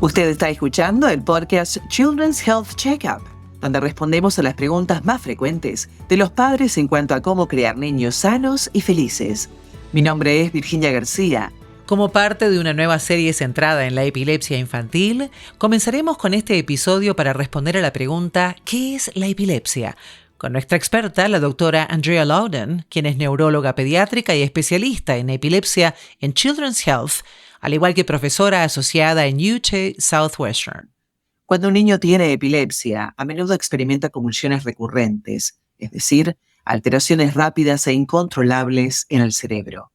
Usted está escuchando el podcast Children's Health Checkup, donde respondemos a las preguntas más frecuentes de los padres en cuanto a cómo crear niños sanos y felices. Mi nombre es Virginia García. Como parte de una nueva serie centrada en la epilepsia infantil, comenzaremos con este episodio para responder a la pregunta ¿qué es la epilepsia? Con nuestra experta, la doctora Andrea Loudon, quien es neuróloga pediátrica y especialista en epilepsia en Children's Health, al igual que profesora asociada en UT Southwestern. Cuando un niño tiene epilepsia, a menudo experimenta convulsiones recurrentes, es decir, alteraciones rápidas e incontrolables en el cerebro.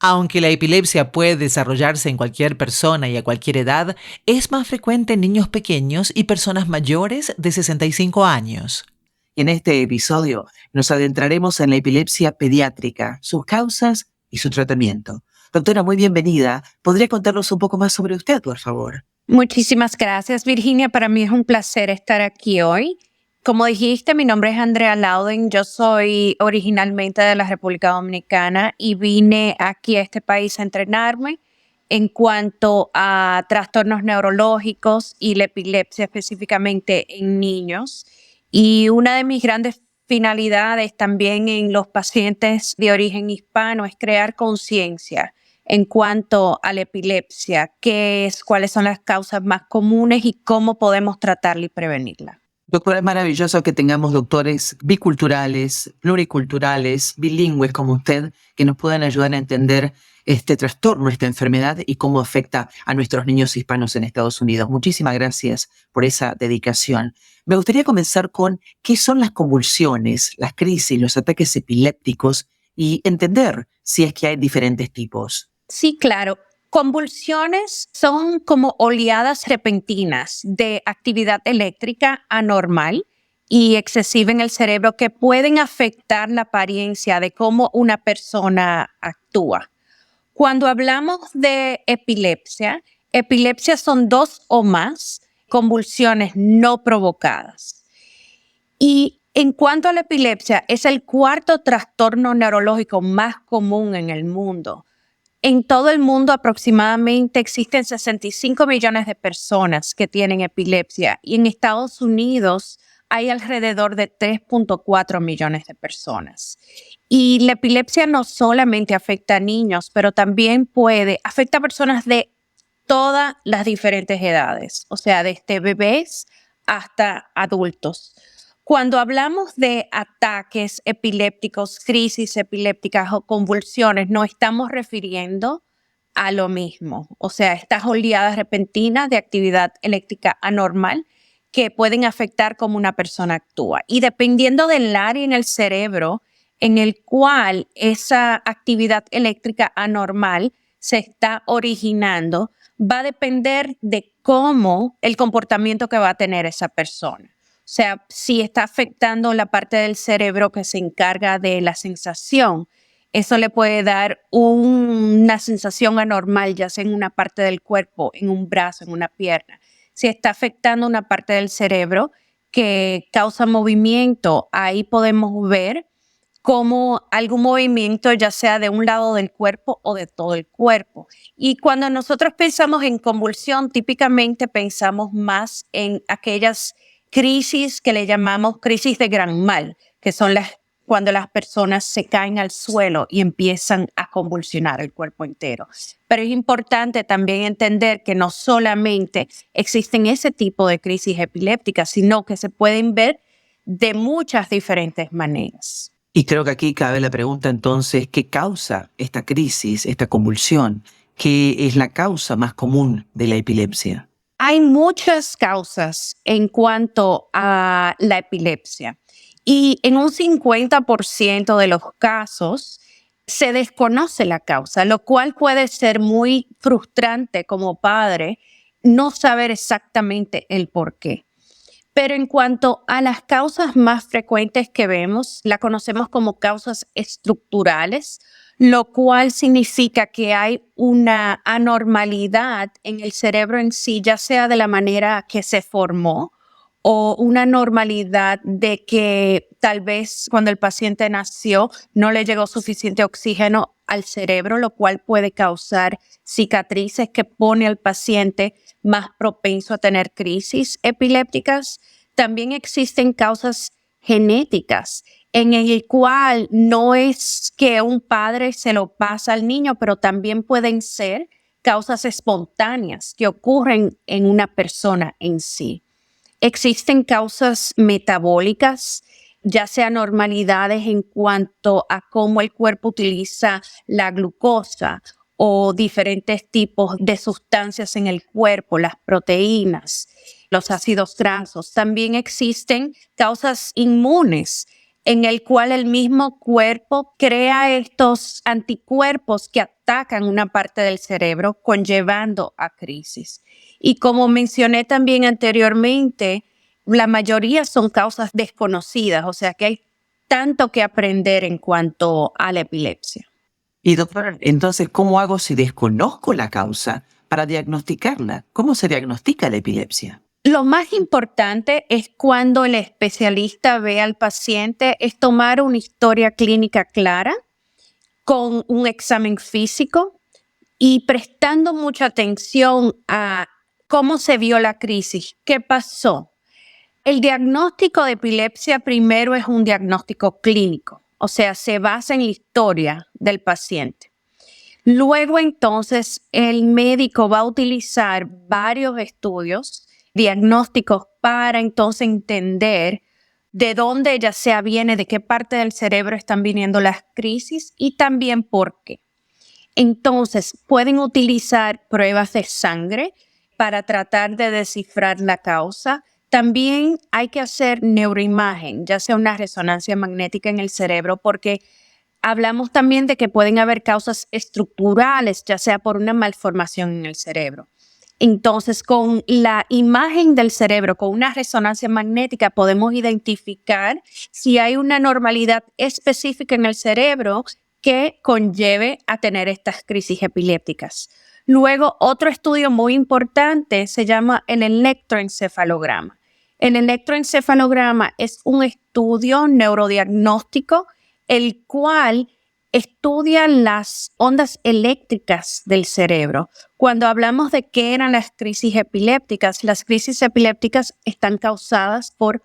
Aunque la epilepsia puede desarrollarse en cualquier persona y a cualquier edad, es más frecuente en niños pequeños y personas mayores de 65 años. Y en este episodio nos adentraremos en la epilepsia pediátrica, sus causas y su tratamiento. Doctora, muy bienvenida. ¿Podría contarnos un poco más sobre usted, por favor? Muchísimas gracias, Virginia. Para mí es un placer estar aquí hoy. Como dijiste, mi nombre es Andrea Loudon. Yo soy originalmente de la República Dominicana y vine aquí a este país a entrenarme en cuanto a trastornos neurológicos y la epilepsia específicamente en niños. Y una de mis grandes finalidades también en los pacientes de origen hispano es crear conciencia en cuanto a la epilepsia, qué es, cuáles son las causas más comunes y cómo podemos tratarla y prevenirla. Doctora, es maravilloso que tengamos doctores biculturales, pluriculturales, bilingües como usted, que nos puedan ayudar a entender este trastorno, esta enfermedad y cómo afecta a nuestros niños hispanos en Estados Unidos. Muchísimas gracias por esa dedicación. Me gustaría comenzar con qué son las convulsiones, las crisis, los ataques epilépticos y entender si es que hay diferentes tipos. Sí, claro. Convulsiones son como oleadas repentinas de actividad eléctrica anormal y excesiva en el cerebro que pueden afectar la apariencia de cómo una persona actúa. Cuando hablamos de epilepsia son 2 o más convulsiones no provocadas. Y en cuanto a la epilepsia, es el 4º trastorno neurológico más común en el mundo. En todo el mundo aproximadamente existen 65 millones de personas que tienen epilepsia y en Estados Unidos hay alrededor de 3.4 millones de personas. Y la epilepsia no solamente afecta a niños, pero también afecta a personas de todas las diferentes edades, o sea, desde bebés hasta adultos. Cuando hablamos de ataques epilépticos, crisis epilépticas o convulsiones, no estamos refiriendo a lo mismo. O sea, estas oleadas repentinas de actividad eléctrica anormal que pueden afectar cómo una persona actúa. Y dependiendo del área en el cerebro en el cual esa actividad eléctrica anormal se está originando, va a depender de cómo el comportamiento que va a tener esa persona. O sea, si está afectando la parte del cerebro que se encarga de la sensación, eso le puede dar una sensación anormal, ya sea en una parte del cuerpo, en un brazo, en una pierna. Si está afectando una parte del cerebro que causa movimiento, ahí podemos ver como algún movimiento, ya sea de un lado del cuerpo o de todo el cuerpo. Y cuando nosotros pensamos en convulsión, típicamente pensamos más en aquellas crisis que le llamamos crisis de gran mal, que son cuando las personas se caen al suelo y empiezan a convulsionar el cuerpo entero. Pero es importante también entender que no solamente existen ese tipo de crisis epilépticas, sino que se pueden ver de muchas diferentes maneras. Y creo que aquí cabe la pregunta entonces, ¿qué causa esta crisis, esta convulsión? ¿Qué es la causa más común de la epilepsia? Hay muchas causas en cuanto a la epilepsia y en un 50% de los casos se desconoce la causa, lo cual puede ser muy frustrante como padre no saber exactamente el por qué. Pero en cuanto a las causas más frecuentes que vemos, la conocemos como causas estructurales, lo cual significa que hay una anormalidad en el cerebro en sí, ya sea de la manera que se formó o una normalidad de que tal vez cuando el paciente nació no le llegó suficiente oxígeno al cerebro, lo cual puede causar cicatrices que pone al paciente más propenso a tener crisis epilépticas. También existen causas genéticas en el cual no es que un padre se lo pasa al niño, pero también pueden ser causas espontáneas que ocurren en una persona en sí. Existen causas metabólicas, ya sea anormalidades en cuanto a cómo el cuerpo utiliza la glucosa o diferentes tipos de sustancias en el cuerpo, las proteínas, los ácidos grasos. También existen causas inmunes en el cual el mismo cuerpo crea estos anticuerpos que atacan una parte del cerebro, conllevando a crisis. Y como mencioné también anteriormente, la mayoría son causas desconocidas, o sea que hay tanto que aprender en cuanto a la epilepsia. Y doctora, entonces, ¿cómo hago si desconozco la causa para diagnosticarla? ¿Cómo se diagnostica la epilepsia? Lo más importante es cuando el especialista ve al paciente, es tomar una historia clínica clara con un examen físico y prestando mucha atención a cómo se vio la crisis, qué pasó. El diagnóstico de epilepsia primero es un diagnóstico clínico, o sea, se basa en la historia del paciente. Luego, entonces, el médico va a utilizar varios estudios diagnósticos para entonces entender de dónde ya sea viene, de qué parte del cerebro están viniendo las crisis y también por qué. Entonces, pueden utilizar pruebas de sangre para tratar de descifrar la causa. También hay que hacer neuroimagen, ya sea una resonancia magnética en el cerebro, porque hablamos también de que pueden haber causas estructurales, ya sea por una malformación en el cerebro. Entonces, con la imagen del cerebro, con una resonancia magnética, podemos identificar si hay una normalidad específica en el cerebro que conlleve a tener estas crisis epilépticas. Luego, otro estudio muy importante se llama el electroencefalograma. El electroencefalograma es un estudio neurodiagnóstico el cual estudia las ondas eléctricas del cerebro. Cuando hablamos de qué eran las crisis epilépticas están causadas por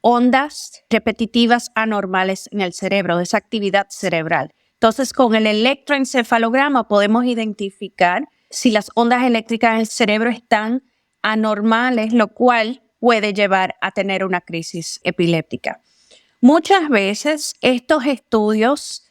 ondas repetitivas anormales en el cerebro, de esa actividad cerebral. Entonces, con el electroencefalograma podemos identificar si las ondas eléctricas en el cerebro están anormales, lo cual puede llevar a tener una crisis epiléptica. Muchas veces estos estudios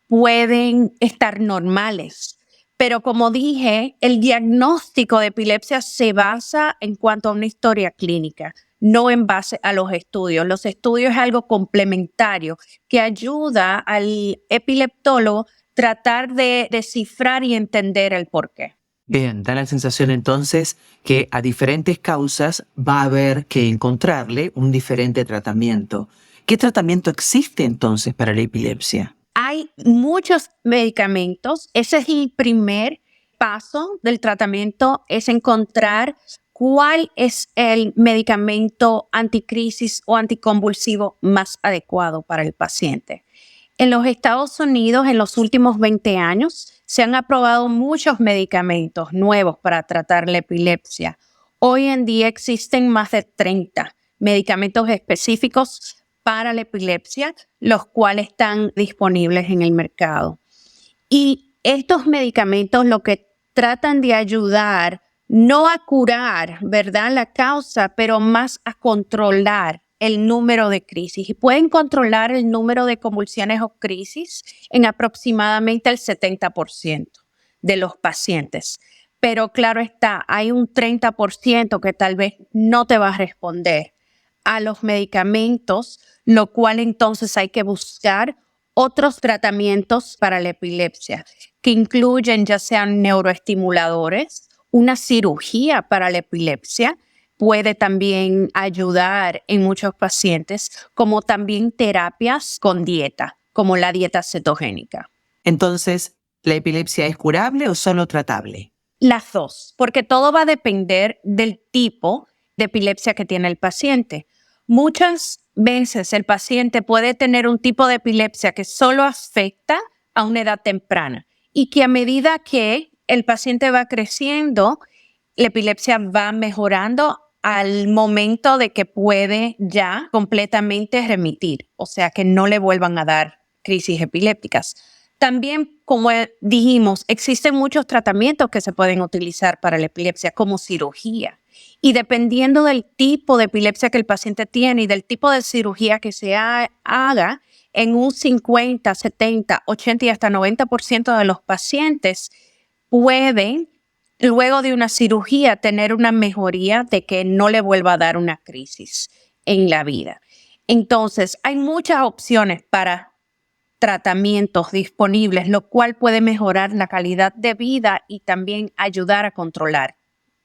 pueden estar normales, pero como dije, el diagnóstico de epilepsia se basa en cuanto a una historia clínica, no en base a los estudios. Los estudios es algo complementario que ayuda al epileptólogo tratar de descifrar y entender el porqué. Bien, da la sensación entonces que a diferentes causas va a haber que encontrarle un diferente tratamiento. ¿Qué tratamiento existe entonces para la epilepsia? Hay muchos medicamentos. Ese es el primer paso del tratamiento, es encontrar cuál es el medicamento anticrisis o anticonvulsivo más adecuado para el paciente. En los Estados Unidos, en los últimos 20 años, se han aprobado muchos medicamentos nuevos para tratar la epilepsia. Hoy en día existen más de 30 medicamentos específicos para la epilepsia, los cuales están disponibles en el mercado. Y estos medicamentos lo que tratan de ayudar, no a curar, ¿verdad?, la causa, pero más a controlar el número de crisis. Y pueden controlar el número de convulsiones o crisis en aproximadamente el 70% de los pacientes. Pero claro está, hay un 30% que tal vez no te va a responder a los medicamentos, lo cual entonces hay que buscar otros tratamientos para la epilepsia, que incluyen ya sean neuroestimuladores, una cirugía para la epilepsia, puede también ayudar en muchos pacientes, como también terapias con dieta, como la dieta cetogénica. Entonces, ¿la epilepsia es curable o solo tratable? Las dos, porque todo va a depender del tipo de epilepsia que tiene el paciente. Muchas veces el paciente puede tener un tipo de epilepsia que solo afecta a una edad temprana y que a medida que el paciente va creciendo, la epilepsia va mejorando al momento de que puede ya completamente remitir, o sea, que no le vuelvan a dar crisis epilépticas. También, como dijimos, existen muchos tratamientos que se pueden utilizar para la epilepsia, como cirugía. Y dependiendo del tipo de epilepsia que el paciente tiene y del tipo de cirugía que se haga, en un 50, 70, 80 y hasta 90% de los pacientes pueden, luego de una cirugía, tener una mejoría de que no le vuelva a dar una crisis en la vida. Entonces, hay muchas opciones para tratamientos disponibles, lo cual puede mejorar la calidad de vida y también ayudar a controlar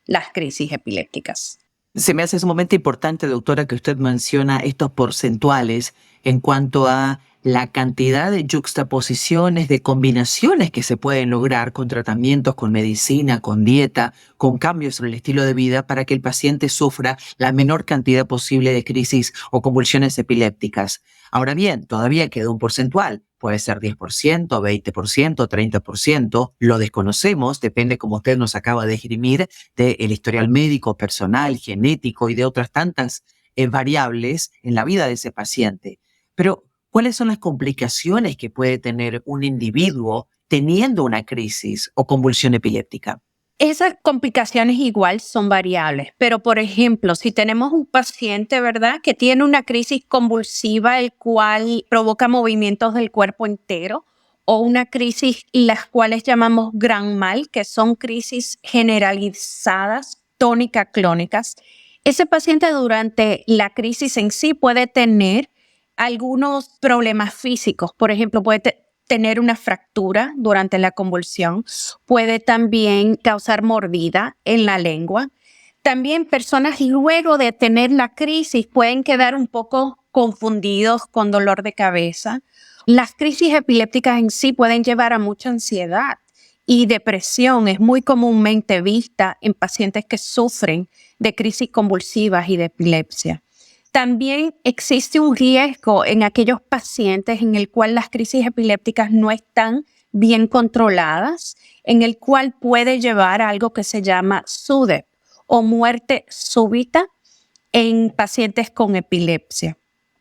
las crisis epilépticas. Se me hace sumamente importante, doctora, que usted menciona estos porcentuales en cuanto a la cantidad de yuxtaposiciones, de combinaciones que se pueden lograr con tratamientos, con medicina, con dieta, con cambios en el estilo de vida para que el paciente sufra la menor cantidad posible de crisis o convulsiones epilépticas. Ahora bien, todavía queda un porcentual. Puede ser 10%, 20%, 30%, lo desconocemos, depende, como usted nos acaba de esgrimir, del historial médico, personal, genético y de otras tantas variables en la vida de ese paciente. Pero, ¿cuáles son las complicaciones que puede tener un individuo teniendo una crisis o convulsión epiléptica? Esas complicaciones igual son variables, pero por ejemplo, si tenemos un paciente, ¿verdad?, que tiene una crisis convulsiva, el cual provoca movimientos del cuerpo entero, o una crisis, las cuales llamamos gran mal, que son crisis generalizadas, tónica-clónicas, ese paciente durante la crisis en sí puede tener algunos problemas físicos. Por ejemplo, puede tener una fractura durante la convulsión, puede también causar mordida en la lengua. También personas luego de tener la crisis pueden quedar un poco confundidos con dolor de cabeza. Las crisis epilépticas en sí pueden llevar a mucha ansiedad y depresión. Es muy comúnmente vista en pacientes que sufren de crisis convulsivas y de epilepsia. También existe un riesgo en aquellos pacientes en el cual las crisis epilépticas no están bien controladas, en el cual puede llevar a algo que se llama SUDEP o muerte súbita en pacientes con epilepsia.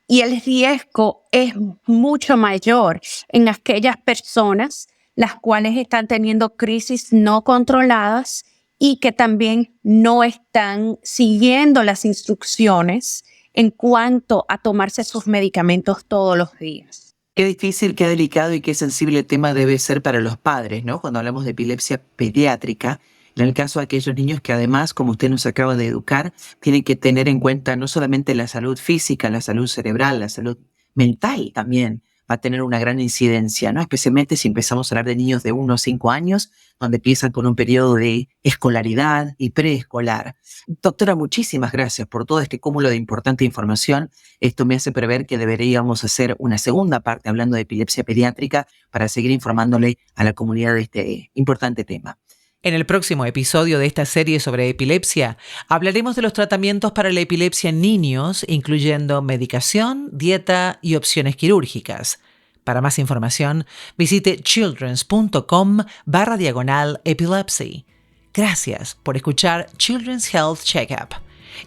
Y el riesgo es mucho mayor en aquellas personas las cuales están teniendo crisis no controladas y que también no están siguiendo las instrucciones en cuanto a tomarse sus medicamentos todos los días. Qué difícil, qué delicado y qué sensible tema debe ser para los padres, ¿no? Cuando hablamos de epilepsia pediátrica, en el caso de aquellos niños que además, como usted nos acaba de educar, tienen que tener en cuenta no solamente la salud física, la salud cerebral, la salud mental también va a tener una gran incidencia, ¿no? Especialmente si empezamos a hablar de niños de 1 o 5 años, donde empiezan con un periodo de escolaridad y preescolar. Doctora, muchísimas gracias por todo este cúmulo de importante información. Esto me hace prever que deberíamos hacer una segunda parte hablando de epilepsia pediátrica para seguir informándole a la comunidad de este importante tema. En el próximo episodio de esta serie sobre epilepsia, hablaremos de los tratamientos para la epilepsia en niños, incluyendo medicación, dieta y opciones quirúrgicas. Para más información, visite childrens.com/epilepsy. Gracias por escuchar Children's Health Checkup.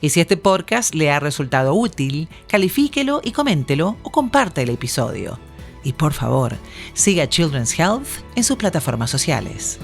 Y si este podcast le ha resultado útil, califíquelo y coméntelo o comparte el episodio. Y por favor, siga Children's Health en sus plataformas sociales.